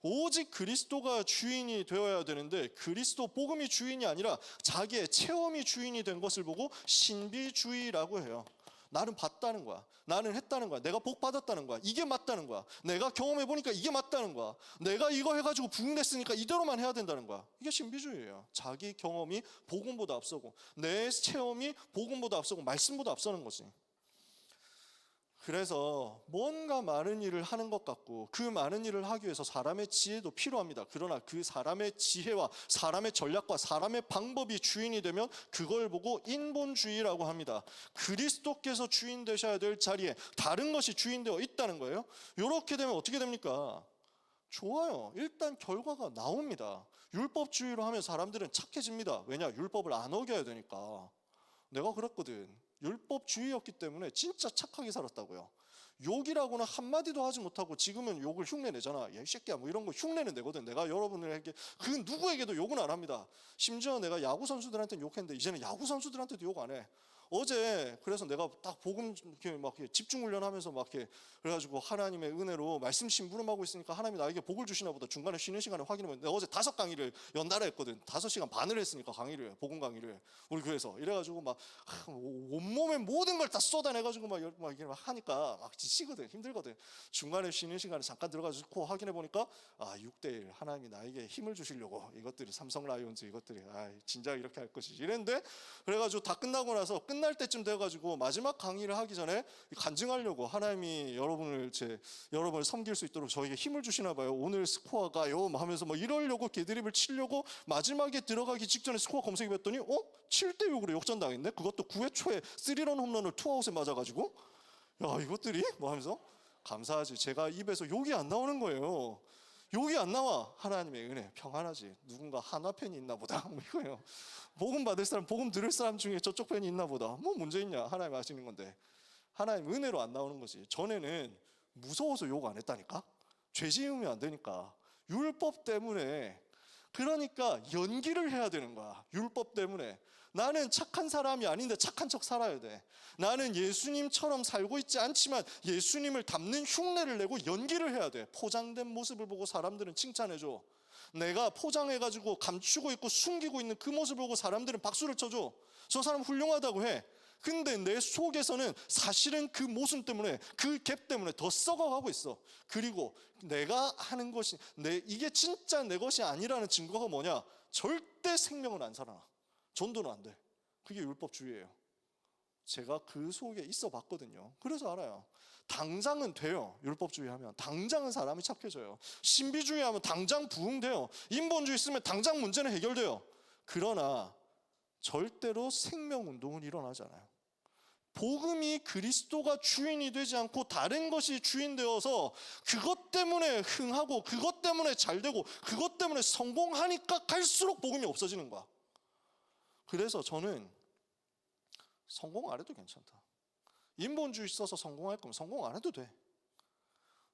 오직 그리스도가 주인이 되어야 되는데 그리스도 복음이 주인이 아니라 자기의 체험이 주인이 된 것을 보고 신비주의라고 해요. 나는 봤다는 거야. 나는 했다는 거야. 내가 복 받았다는 거야. 이게 맞다는 거야. 내가 경험해 보니까 이게 맞다는 거야. 내가 이거 해가지고 부흥됐으니까 이대로만 해야 된다는 거야. 이게 신비주의예요. 자기 경험이 복음보다 앞서고 내 체험이 복음보다 앞서고 말씀보다 앞서는 거지. 그래서 뭔가 많은 일을 하는 것 같고 그 많은 일을 하기 위해서 사람의 지혜도 필요합니다. 그러나 그 사람의 지혜와 사람의 전략과 사람의 방법이 주인이 되면 그걸 보고 인본주의라고 합니다. 그리스도께서 주인 되셔야 될 자리에 다른 것이 주인되어 있다는 거예요. 이렇게 되면 어떻게 됩니까? 좋아요. 일단 결과가 나옵니다. 율법주의로 하면 사람들은 착해집니다. 왜냐? 율법을 안 어겨야 되니까. 내가 그랬거든. 율법주의였기 때문에 진짜 착하게 살았다고요. 욕이라고는 한마디도 하지 못하고 지금은 욕을 흉내내잖아. 야, 이 새끼야, 뭐 이런 거 흉내는 내거든. 내가 여러분에게 그 누구에게도 욕은 안 합니다. 심지어 내가 야구 선수들한테는 욕했는데 이제는 야구 선수들한테도 욕 안 해. 어제 그래서 내가 딱 복음 이렇게 막 집중 훈련하면서 막 이렇게 그래가지고 하나님의 은혜로 말씀 심부름하고 있으니까 하나님이 나에게 복을 주시나 보다. 중간에 쉬는 시간에 확인하면 내가 어제 5강의를 연달아 했거든. 5시간 반을 했으니까 강의를, 복음 강의를 우리 교회에서. 이래가지고 막 온몸에 모든 걸 다 쏟아내가지고 막 이렇게 막 하니까 막 지치거든, 힘들거든. 중간에 쉬는 시간에 잠깐 들어가지고 확인해 보니까 6대1 하나님이 나에게 힘을 주시려고 이것들이 삼성 라이온즈 이것들이 진작 이렇게 할 것이지 이랬는데, 그래가지고 다 끝나고 나서 끝날 때쯤 돼가지고 마지막 강의를 하기 전에 간증하려고 하나님이 여러분을 섬길 수 있도록 저에게 힘을 주시나 봐요. 오늘 스코어가요 하면서 뭐 이러려고 개드립을 치려고 마지막에 들어가기 직전에 스코어 검색해 봤더니 7대6으로 역전당했네. 그것도 9회 초에 3런 홈런을 투아웃에 맞아가지고 야, 이것들이 뭐 하면서 감사하지. 제가 입에서 욕이 안 나오는 거예요. 욕이 안 나와. 하나님의 은혜 평안하지. 누군가 하나 팬이 있나 보다 뭐 이거예요. 복음 받을 사람, 복음 들을 사람 중에 저쪽 팬이 있나 보다. 뭐 문제 있냐. 하나님 아시는 건데. 하나님 은혜로 안 나오는 거지. 전에는 무서워서 욕 안 했다니까. 죄 지으면 안 되니까. 율법 때문에. 그러니까 연기를 해야 되는 거야. 율법 때문에. 나는 착한 사람이 아닌데 착한 척 살아야 돼. 나는 예수님처럼 살고 있지 않지만 예수님을 닮는 흉내를 내고 연기를 해야 돼. 포장된 모습을 보고 사람들은 칭찬해줘. 내가 포장해가지고 감추고 있고 숨기고 있는 그 모습을 보고 사람들은 박수를 쳐줘. 저 사람 훌륭하다고 해. 근데 내 속에서는 사실은 그 모습 때문에, 그 갭 때문에 더 썩어가고 있어. 그리고 내가 하는 것이 이게 진짜 내 것이 아니라는 증거가 뭐냐? 절대 생명은 안 살아나. 전도는 안 돼. 그게 율법주의예요. 제가 그 속에 있어 봤거든요. 그래서 알아요. 당장은 돼요. 율법주의 하면 당장은 사람이 착해져요. 신비주의 하면 당장 부흥돼요. 인본주의 쓰면 당장 문제는 해결돼요. 그러나 절대로 생명운동은 일어나잖아요. 복음이 그리스도가 주인이 되지 않고 다른 것이 주인 되어서 그것 때문에 흥하고 그것 때문에 잘되고 그것 때문에 성공하니까 갈수록 복음이 없어지는 거야. 그래서 저는 성공 안 해도 괜찮다. 인본주의 써서 성공할 거면 성공 안 해도 돼.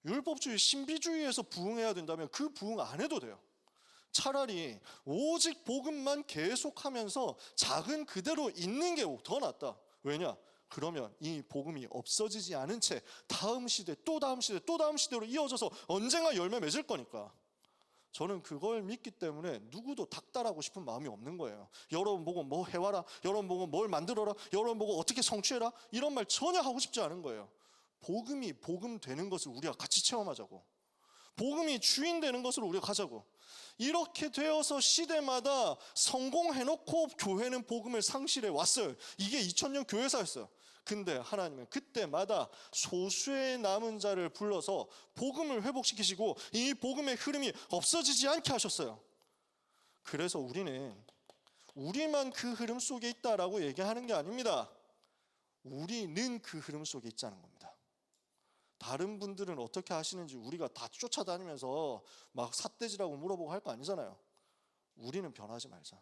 율법주의, 신비주의에서 부흥해야 된다면 그 부흥 안 해도 돼요. 차라리 오직 복음만 계속하면서 작은 그대로 있는 게 더 낫다. 왜냐? 그러면 이 복음이 없어지지 않은 채 다음 시대, 또 다음 시대, 또 다음 시대로 이어져서 언젠가 열매 맺을 거니까. 저는 그걸 믿기 때문에 누구도 닥달하고 싶은 마음이 없는 거예요. 여러분 보고 뭐 해와라, 여러분 보고 뭘 만들어라, 여러분 보고 어떻게 성취해라, 이런 말 전혀 하고 싶지 않은 거예요. 복음이 복음 되는 것을 우리가 같이 체험하자고. 복음이 주인 되는 것으로 우리가 가자고. 이렇게 되어서 시대마다 성공해놓고 교회는 복음을 상실해 왔어요. 이게 2000년 교회사였어요. 근데 하나님은 그때마다 소수의 남은 자를 불러서 복음을 회복시키시고 이 복음의 흐름이 없어지지 않게 하셨어요. 그래서 우리만 그 흐름 속에 있다라고 얘기하는 게 아닙니다. 우리는 그 흐름 속에 있자는 겁니다. 다른 분들은 어떻게 하시는지 우리가 다 쫓아다니면서 막 삿대질하고 물어보고 할 거 아니잖아요. 우리는 변하지 말자.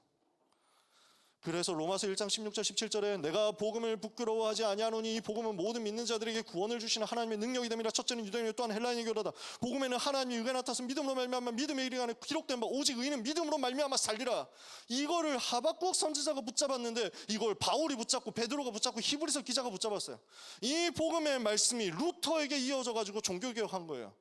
그래서 로마서 1장 16절 17절에 내가 복음을 부끄러워하지 아니하노니 이 복음은 모든 믿는 자들에게 구원을 주시는 하나님의 능력이 됨이라. 첫째는 유대인이요 또한 헬라인이교로다. 복음에는 하나님의 의가 나타나서 믿음으로 말미암아 믿음의 일이 안에 기록된 바 오직 의인은 믿음으로 말미암아 살리라. 이거를 하박국 선지자가 붙잡았는데 이걸 바울이 붙잡고 베드로가 붙잡고 히브리서 기자가 붙잡았어요. 이 복음의 말씀이 루터에게 이어져 가지고 종교개혁한 거예요.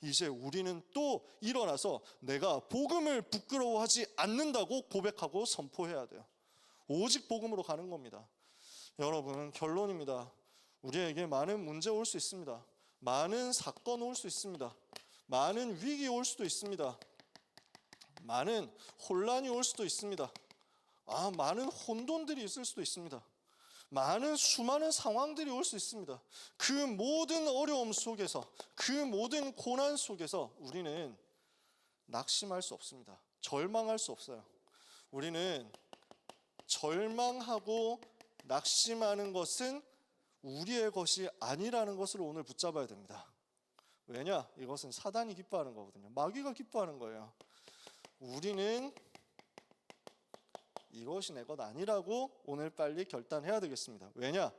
이제 우리는 또 일어나서 내가 복음을 부끄러워하지 않는다고 고백하고 선포해야 돼요. 오직 복음으로 가는 겁니다. 여러분, 결론입니다. 우리에게 많은 문제 올 수 있습니다. 많은 사건 올 수 있습니다. 많은 위기 올 수도 있습니다. 많은 혼란이 올 수도 있습니다. 많은 혼돈들이 있을 수도 있습니다. 수많은 상황들이 올 수 있습니다. 그 모든 어려움 속에서, 그 모든 고난 속에서 우리는 낙심할 수 없습니다. 절망할 수 없어요. 우리는 절망하고 낙심하는 것은 우리의 것이 아니라는 것을 오늘 붙잡아야 됩니다. 왜냐? 이것은 사단이 기뻐하는 거거든요. 마귀가 기뻐하는 거예요. 우리는 이것이 내 것 아니라고 오늘 빨리 결단해야 되겠습니다. 왜냐?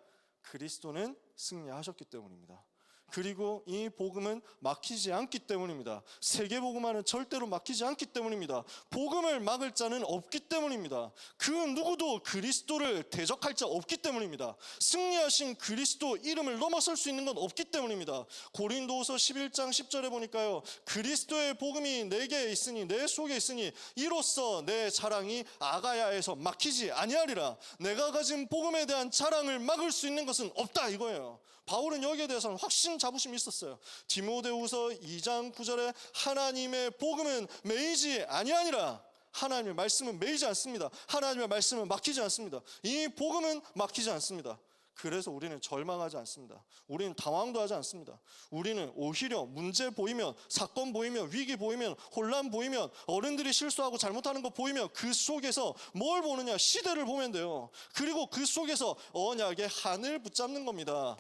그리스도는 승리하셨기 때문입니다. 그리고 이 복음은 막히지 않기 때문입니다. 세계복음화는 절대로 막히지 않기 때문입니다. 복음을 막을 자는 없기 때문입니다. 그 누구도 그리스도를 대적할 자 없기 때문입니다. 승리하신 그리스도 이름을 넘어설 수 있는 건 없기 때문입니다. 고린도후서 11장 10절에 보니까요, 그리스도의 복음이 내게 있으니, 내 속에 있으니 이로써 내 자랑이 아가야에서 막히지 아니하리라. 내가 가진 복음에 대한 자랑을 막을 수 있는 것은 없다, 이거예요. 바울은 여기에 대해서는 확신 자부심이 있었어요. 디모데후서 2장 9절에 하나님의 복음은 매이지 아니하니라. 하나님의 말씀은 매이지 않습니다. 하나님의 말씀은 막히지 않습니다. 이 복음은 막히지 않습니다. 그래서 우리는 절망하지 않습니다. 우리는 당황도 하지 않습니다. 우리는 오히려 문제 보이면, 사건 보이면, 위기 보이면, 혼란 보이면, 어른들이 실수하고 잘못하는 거 보이면 그 속에서 뭘 보느냐? 시대를 보면 돼요. 그리고 그 속에서 언약의 한을 붙잡는 겁니다.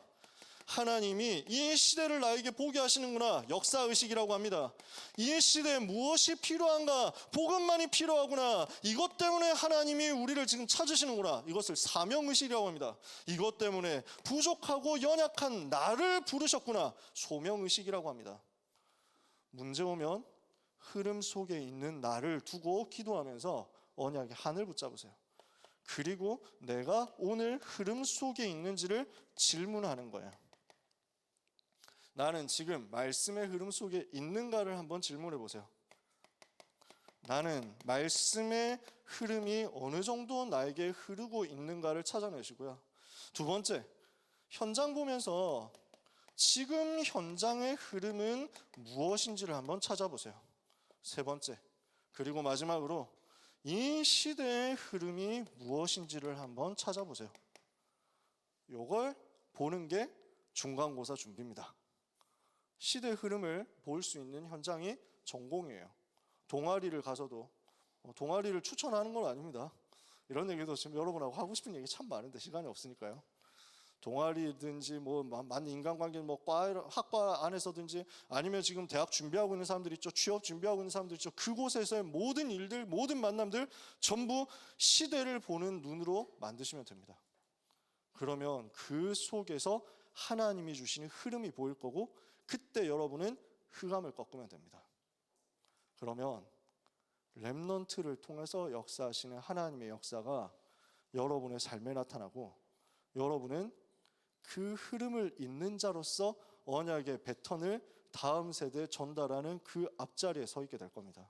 하나님이 이 시대를 나에게 보게 하시는구나. 역사의식이라고 합니다. 이 시대에 무엇이 필요한가? 복음만이 필요하구나. 이것 때문에 하나님이 우리를 지금 찾으시는구나. 이것을 사명의식이라고 합니다. 이것 때문에 부족하고 연약한 나를 부르셨구나. 소명의식이라고 합니다. 문제 오면 흐름 속에 있는 나를 두고 기도하면서 언약의 한을 붙잡으세요. 그리고 내가 오늘 흐름 속에 있는지를 질문하는 거예요. 나는 지금 말씀의 흐름 속에 있는가를 한번 질문해 보세요. 나는 말씀의 흐름이 어느 정도 나에게 흐르고 있는가를 찾아내시고요. 두 번째, 현장 보면서 지금 현장의 흐름은 무엇인지를 한번 찾아보세요. 세 번째, 그리고 마지막으로 이 시대의 흐름이 무엇인지를 한번 찾아보세요. 이걸 보는 게 중간고사 준비입니다. 시대 흐름을 볼 수 있는 현장이 전공이에요. 동아리를 가서도, 동아리를 추천하는 건 아닙니다. 이런 얘기도 지금 여러분하고 하고 싶은 얘기 참 많은데 시간이 없으니까요. 동아리든지 뭐 많은 인간관계, 뭐 학과 안에서든지 아니면 지금 대학 준비하고 있는 사람들 있죠, 취업 준비하고 있는 사람들 있죠. 그곳에서의 모든 일들, 모든 만남들 전부 시대를 보는 눈으로 만드시면 됩니다. 그러면 그 속에서 하나님이 주시는 흐름이 보일 거고, 그때 여러분은 흑암을 꺾으면 됩니다. 그러면 렘넌트를 통해서 역사하시는 하나님의 역사가 여러분의 삶에 나타나고, 여러분은 그 흐름을 잇는 자로서 언약의 배턴을 다음 세대에 전달하는 그 앞자리에 서 있게 될 겁니다.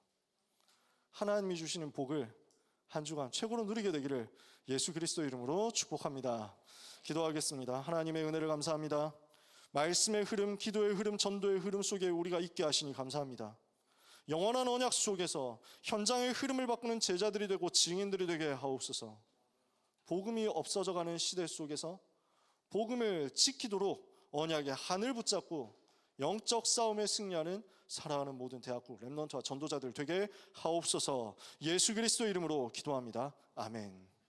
하나님이 주시는 복을 한 주간 최고로 누리게 되기를 예수 그리스도 이름으로 축복합니다. 기도하겠습니다. 하나님의 은혜를 감사합니다. 말씀의 흐름, 기도의 흐름, 전도의 흐름 속에 우리가 있게 하시니 감사합니다. 영원한 언약 속에서 현장의 흐름을 바꾸는 제자들이 되고 증인들이 되게 하옵소서. 복음이 없어져가는 시대 속에서 복음을 지키도록 언약의 한을 붙잡고 영적 싸움에 승리하는 살아가는 모든 대학국 렘넌트와 전도자들 되게 하옵소서. 예수 그리스도 이름으로 기도합니다. 아멘.